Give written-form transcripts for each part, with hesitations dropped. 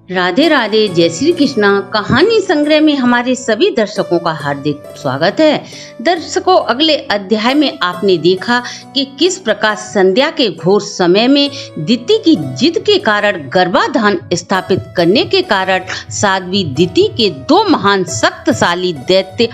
राधे राधे, जय श्री कृष्णा। कहानी संग्रह में हमारे सभी दर्शकों का हार्दिक स्वागत है। दर्शकों, अगले अध्याय में आपने देखा कि किस प्रकार संध्या के घोर समय में दिति की जिद के कारण गर्भाधान स्थापित करने के कारण साध्वी दिति के दो महान शक्तिशाली दैत्य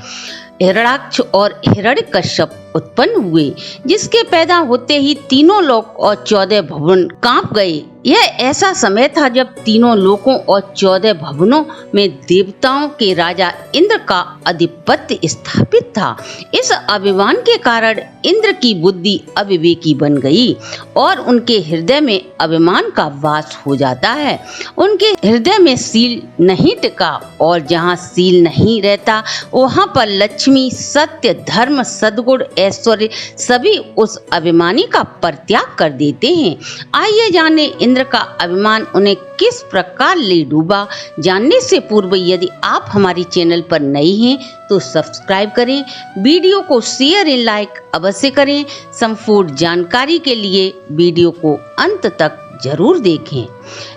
हिरण्याक्ष और हिरण्यकश्यप उत्पन्न हुए, जिसके पैदा होते ही तीनों लोक और 14 भवन कांप गए। यह ऐसा समय था जब तीनों लोकों और 14 भवनों में देवताओं के राजा इंद्र का आधिपत्य स्थापित था। इस अभिमान के कारण इंद्र की बुद्धि अविवेकी बन गई और उनके हृदय में अभिमान का वास हो जाता है। उनके हृदय में शील नहीं टिका और जहाँ शील नहीं रहता वहाँ पर लक्ष्मी, सत्य, धर्म, सद्गुण, ऐश्वर्य सभी उस अभिमानी का परित्याग कर देते हैं। आइए जाने इंद्र का अभिमान उन्हें किस प्रकार ले डूबा। जानने से पूर्व यदि आप हमारे चैनल पर नए हैं तो सब्सक्राइब करें, वीडियो को शेयर एंड लाइक अवश्य करें। संपूर्ण जानकारी के लिए वीडियो को अंत तक जरूर देखें।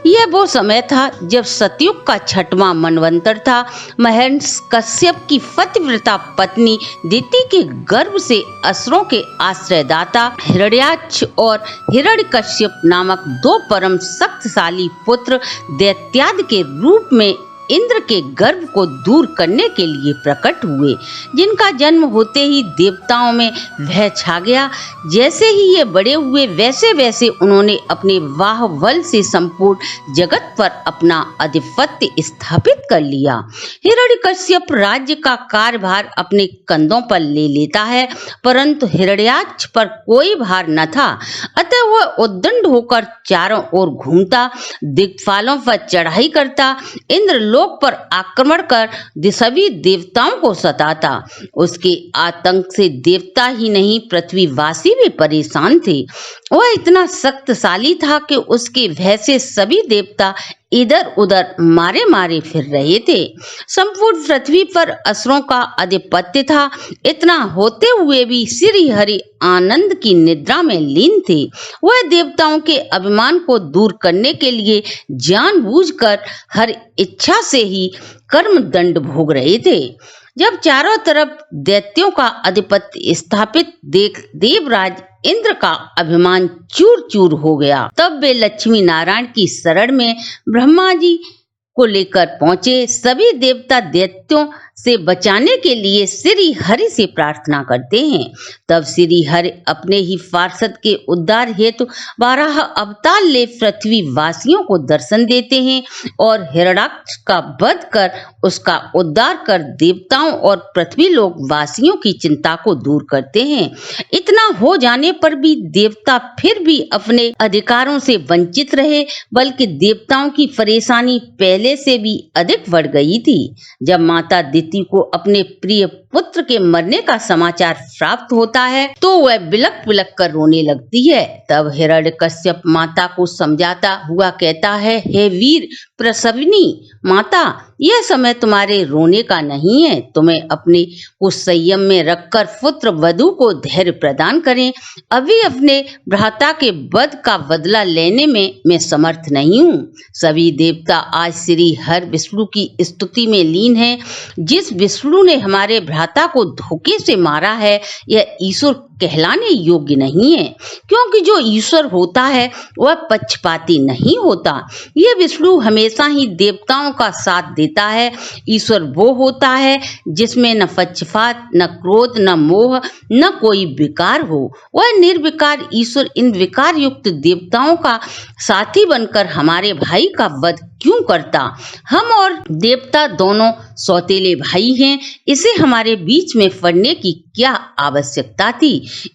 यह वो समय था जब सतयुग का 6वां मनवंतर था। महर्षि कश्यप की पतिव्रता पत्नी दिति के गर्भ से असुरों के आश्रयदाता हिरण्याक्ष और हिरण्यकश्यप नामक दो परम शक्तिशाली पुत्र दैत्यादि के रूप में इंद्र के गर्भ को दूर करने के लिए प्रकट हुए, जिनका जन्म होते ही देवताओं में भय छा गया। जैसे ही ये बड़े हुए वैसे वैसे उन्होंने अपने बाहुबल से संपूर्ण जगत पर अपना आधिपत्य स्थापित कर लिया। हिरण्यकश्यप राज्य का कार्यभार अपने कंधों पर ले लेता है, परंतु हिरण्याक्ष पर कोई भार न था। अतः वह उद्दंड होकर चारों ओर घूमता, दिक्पालों पर चढ़ाई करता, इंद्र लोक पर आक्रमण कर सभी देवताओं को सताता। उसके आतंक से देवता ही नहीं पृथ्वीवासी भी परेशान थे। वह इतना शक्तिशाली था कि उसके भय से सभी देवता इधर उधर मारे मारे फिर रहे थे। संपूर्ण पृथ्वी पर असुरों का आधिपत्य था। इतना होते हुए भी श्री हरि आनंद की निद्रा में लीन थे। वह देवताओं के अभिमान को दूर करने के लिए जानबूझकर हर इच्छा से ही कर्म दंड भोग रहे थे। जब चारों तरफ दैत्यों का आधिपत्य स्थापित देख देवराज इंद्र का अभिमान चूर चूर हो गया, तब वे लक्ष्मी नारायण की शरण में ब्रह्मा जी को लेकर पहुंचे। सभी देवता दैत्यों से बचाने के लिए श्री हरि से प्रार्थना करते हैं। तब श्री हरि अपने ही पार्षद के उद्धार हेतु 12 अवतार ले पृथ्वी वासियों को दर्शन देते हैं और हिरण्याक्ष का वध कर उसका उद्धार कर देवताओं और पृथ्वी लोक वासियों की चिंता को दूर करते हैं। इतना हो जाने पर भी देवता फिर भी अपने अधिकारों से वंचित रहे, बल्कि देवताओं की परेशानी पहले से भी अधिक बढ़ गई थी। जब माता दिति को अपने प्रिय पुत्र के मरने का समाचार प्राप्त होता है तो वह बिलक बिलक कर रोने लगती है। तब हिरण्यकश्यप माता को समझाता हुआ कहता है, हे वीर प्रसविनी माता, यह समय तुम्हारे रोने का नहीं है। तुम्हें अपने को संयम में रखकर पुत्र वधू को धैर्य प्रदान करें। अभी अपने भ्राता के वध का बदला लेने में मैं समर्थ नहीं हूँ। सभी देवता आज श्री हर विष्णु की स्तुति में लीन हैं। जिस विष्णु ने हमारे भ्राता को धोखे से मारा है, यह ईश्वर कहलाने योग्य नहीं है, क्योंकि जो ईश्वर होता है वह पक्षपाती नहीं होता। यह विष्णु हमेशा ही देवताओं का साथ देता है। ईश्वर वो होता है जिसमें न पक्षपात, न क्रोध, न मोह, न कोई विकार हो। वह निर्विकार ईश्वर इन विकार युक्त देवताओं का साथी बनकर हमारे भाई का वध क्यों करता? हम और देवता दोनों सौतेले भाई हैं, इसे हमारे बीच में पड़ने की क्या आवश्यकता थी?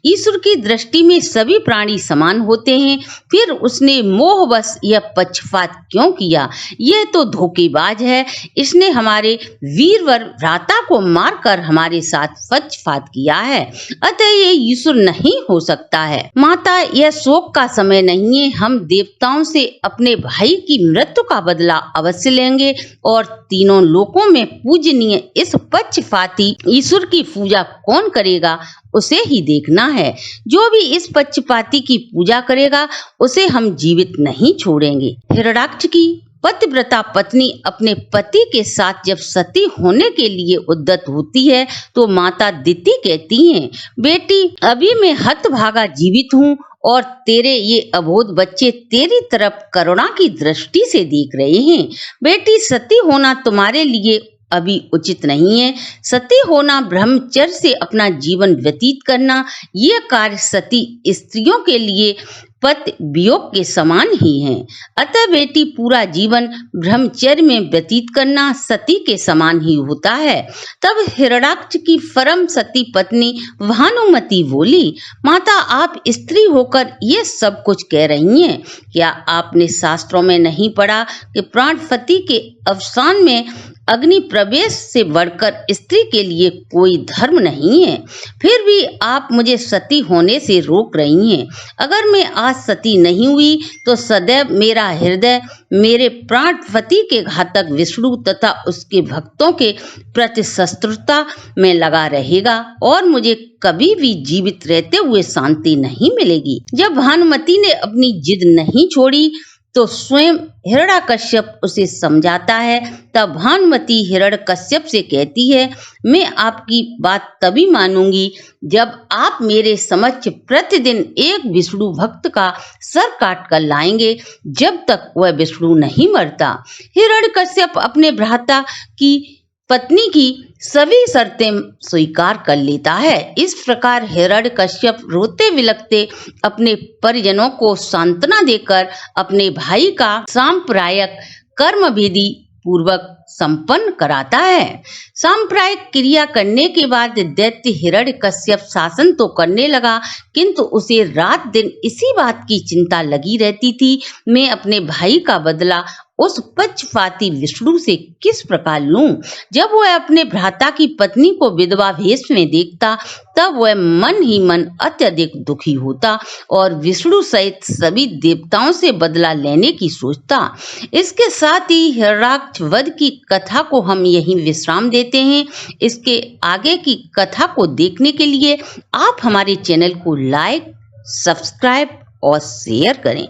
ईश्वर की दृष्टि में सभी प्राणी समान होते हैं, फिर उसने मोहवश यह पक्षपात क्यों किया? यह तो धोखेबाज है। इसने हमारे वीरवर भ्राता को मारकर हमारे साथ पक्षपात किया है, अतः ये ईश्वर नहीं हो सकता है। माता, यह शोक का समय नहीं है। हम देवताओं से अपने भाई की मृत्यु का बदला अवश्य लेंगे और तीनों लोकों में पूजनीय इस पक्षपाती ईश्वर की पूजा कौन करेगा उसे ही देखना है। जो भी इस पक्षपाती की पूजा करेगा उसे हम जीवित नहीं छोड़ेंगे। हिरण्याक्ष की पतिव्रता पत्नी अपने पति के साथ जब सती होने के लिए उद्यत होती है तो माता दिति कहती हैं, बेटी अभी मैं हतभागा जीवित हूँ और तेरे ये अबोध बच्चे तेरी तरफ करुणा की दृष्टि से देख रहे हैं। बेटी सती होना तुम्हारे लिए अभी उचित नहीं है। सती होना, ब्रह्मचर्य से अपना जीवन व्यतीत करना, ये कार्य सती स्त्रियों के लिए पति वियोग के समान ही है। अतः बेटी पूरा जीवन ब्रह्मचर्य में व्यतीत करना सती के समान ही होता है। तब हिरण्याक्ष की परम सती पत्नी भानुमति बोली, माता आप स्त्री होकर ये सब कुछ कह रही हैं। क्या आपने शास्त्रों में नहीं पढ़ा कि प्राणपति के अवसान में अग्नि प्रवेश से बढ़कर स्त्री के लिए कोई धर्म नहीं है? फिर भी आप मुझे सती होने से रोक रही हैं। अगर मैं आज सती नहीं हुई तो सदैव मेरा हृदय मेरे प्राणपति के घातक विष्णु तथा उसके भक्तों के प्रति शत्रुता में लगा रहेगा और मुझे कभी भी जीवित रहते हुए शांति नहीं मिलेगी। जब भानुमति ने अपनी जिद नहीं छोड़ी तो स्वयं हिरण्यकश्यप उसे समझाता है। तब भानुमति हिरण्यकश्यप से कहती है, मैं आपकी बात तभी मानूंगी जब आप मेरे समक्ष प्रतिदिन एक विष्णु भक्त का सर काट कर लाएंगे, जब तक वह विष्णु नहीं मरता। हिरण्यकश्यप अपने भ्राता की पत्नी की सभी शर्तें स्वीकार कर लेता है। इस प्रकार हिरण्यकश्यप रोते विलखते अपने परिजनों को सांत्वना देकर अपने भाई का सांप्रदायिक कर्म विधि पूर्वक संपन्न कराता है। सांप्रदायिक क्रिया करने के बाद दैत्य हिरण्यकश्यप शासन तो करने लगा, किंतु उसे रात दिन इसी बात की चिंता लगी रहती थी, मैं अपने भाई का बदला उस पक्षपाती विष्णु से किस प्रकार लूं। जब वह अपने भ्राता की पत्नी को विधवा भेष में देखता तब वह मन ही मन अत्यधिक दुखी होता और विष्णु सहित सभी देवताओं से बदला लेने की सोचता। इसके साथ ही हिरण्याक्ष वध की कथा को हम यहीं विश्राम देते हैं। इसके आगे की कथा को देखने के लिए आप हमारे चैनल को लाइक, सब्सक्राइब और शेयर करें।